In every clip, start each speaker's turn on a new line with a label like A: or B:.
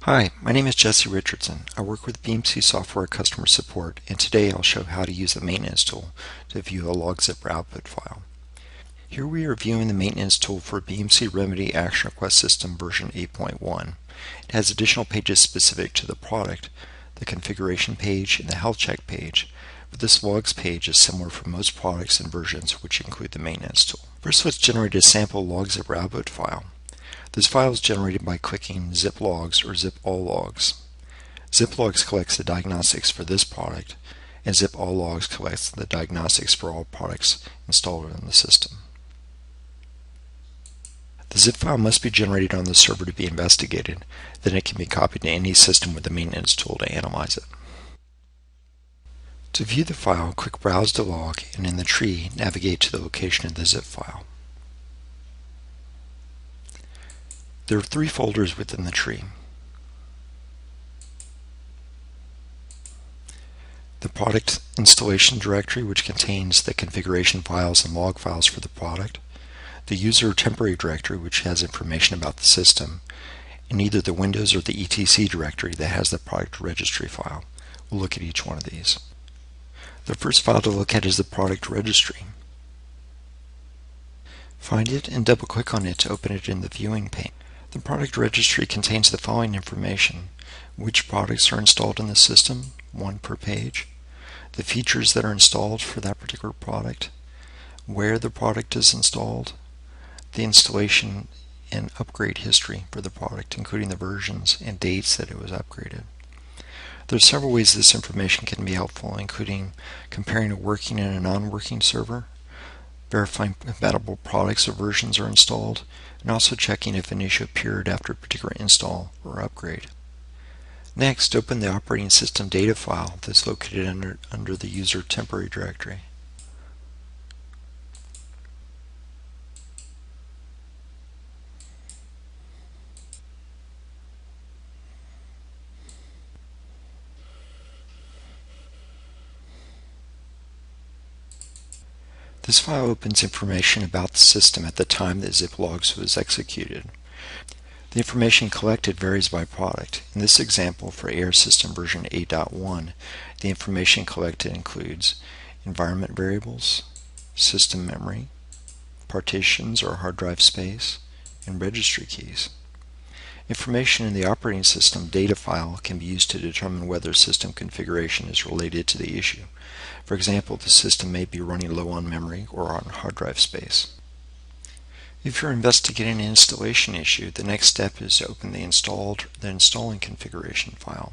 A: Hi, my name is Jesse Richardson. I work with BMC Software Customer Support, and today I'll show how to use the maintenance tool to view a LogZipper output file. Here we are viewing the maintenance tool for BMC Remedy Action Request System version 8.1. It has additional pages specific to the product, the configuration page, and the health check page, but this logs page is similar for most products and versions which include the maintenance tool. First, let's generate a sample LogZipper output file. This file is generated by clicking Zip Logs or Zip All Logs. Zip Logs collects the diagnostics for this product, and Zip All Logs collects the diagnostics for all products installed in the system. The zip file must be generated on the server to be investigated, then it can be copied to any system with the maintenance tool to analyze it. To view the file, click Browse to Log, and in the tree, navigate to the location of the zip file. There are 3 folders within the tree. The product installation directory, which contains the configuration files and log files for the product. The user temporary directory, which has information about the system. And either the Windows or the etc directory that has the product registry file. We'll look at each one of these. The first file to look at is the product registry. Find it and double-click on it to open it in the viewing pane. The product registry contains the following information: which products are installed in the system, 1 per page, the features that are installed for that particular product, where the product is installed, the installation and upgrade history for the product, including the versions and dates that it was upgraded. There are several ways this information can be helpful, including comparing a working and a non-working server, verifying compatible products or versions are installed, and also checking if an issue appeared after a particular install or upgrade. Next, open the operating system data file that's located under the user temporary directory. This file opens information about the system at the time that zip logs was executed. The information collected varies by product. In this example, for AR System version 8.1, the information collected includes environment variables, system memory, partitions or hard drive space, and registry keys. Information in the operating system data file can be used to determine whether system configuration is related to the issue. For example, the system may be running low on memory or on hard drive space. If you're investigating an installation issue, the next step is to open the installing configuration file.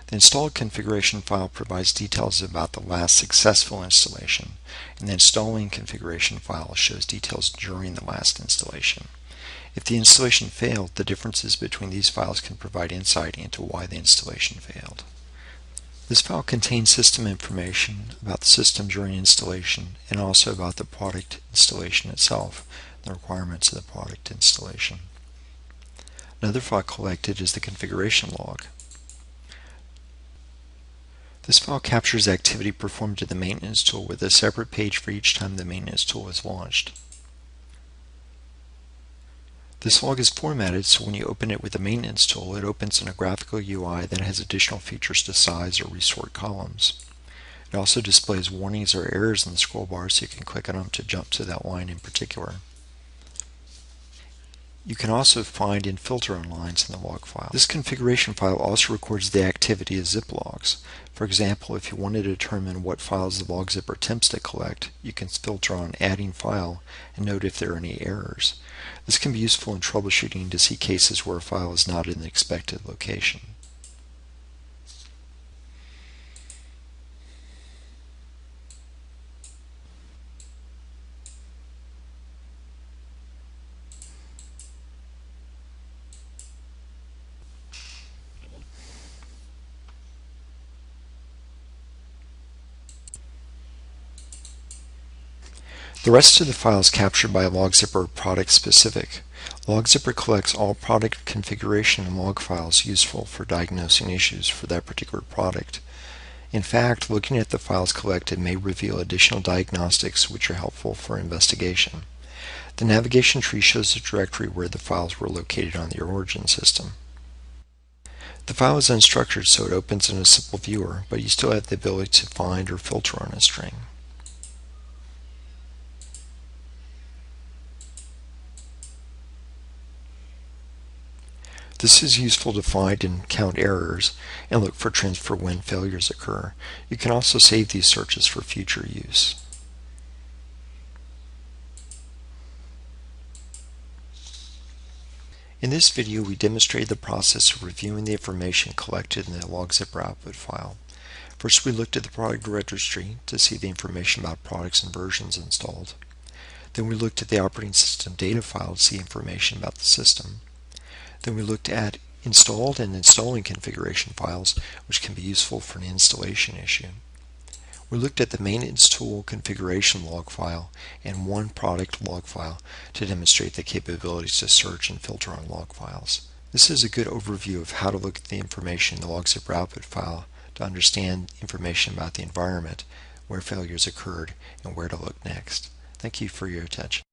A: The installed configuration file provides details about the last successful installation, and the installing configuration file shows details during the last installation. If the installation failed, the differences between these files can provide insight into why the installation failed. This file contains system information about the system during installation and also about the product installation itself, the requirements of the product installation. Another file collected is the configuration log. This file captures activity performed to the maintenance tool with a separate page for each time the maintenance tool is launched. This log is formatted so when you open it with the maintenance tool, it opens in a graphical UI that has additional features to size or resort columns. It also displays warnings or errors in the scroll bar so you can click on them to jump to that line in particular. You can also find and filter on lines in the log file. This configuration file also records the activity as zip logs. For example, if you want to determine what files the LogZipper attempts to collect, you can filter on Adding File and note if there are any errors. This can be useful in troubleshooting to see cases where a file is not in the expected location. The rest of the file is captured by LogZipper product specific. LogZipper collects all product configuration and log files useful for diagnosing issues for that particular product. In fact, looking at the files collected may reveal additional diagnostics which are helpful for investigation. The navigation tree shows the directory where the files were located on the origin system. The file is unstructured, so it opens in a simple viewer, but you still have the ability to find or filter on a string. This is useful to find and count errors and look for trends for when failures occur. You can also save these searches for future use. In this video, we demonstrated the process of reviewing the information collected in the logzipper output file. First, we looked at the product registry to see the information about products and versions installed. Then we looked at the operating system data file to see information about the system. Then we looked at installed and installing configuration files, which can be useful for an installation issue. We looked at the maintenance tool configuration log file and one product log file to demonstrate the capabilities to search and filter on log files. This is a good overview of how to look at the information in the logzipper output file to understand information about the environment, where failures occurred, and where to look next. Thank you for your attention.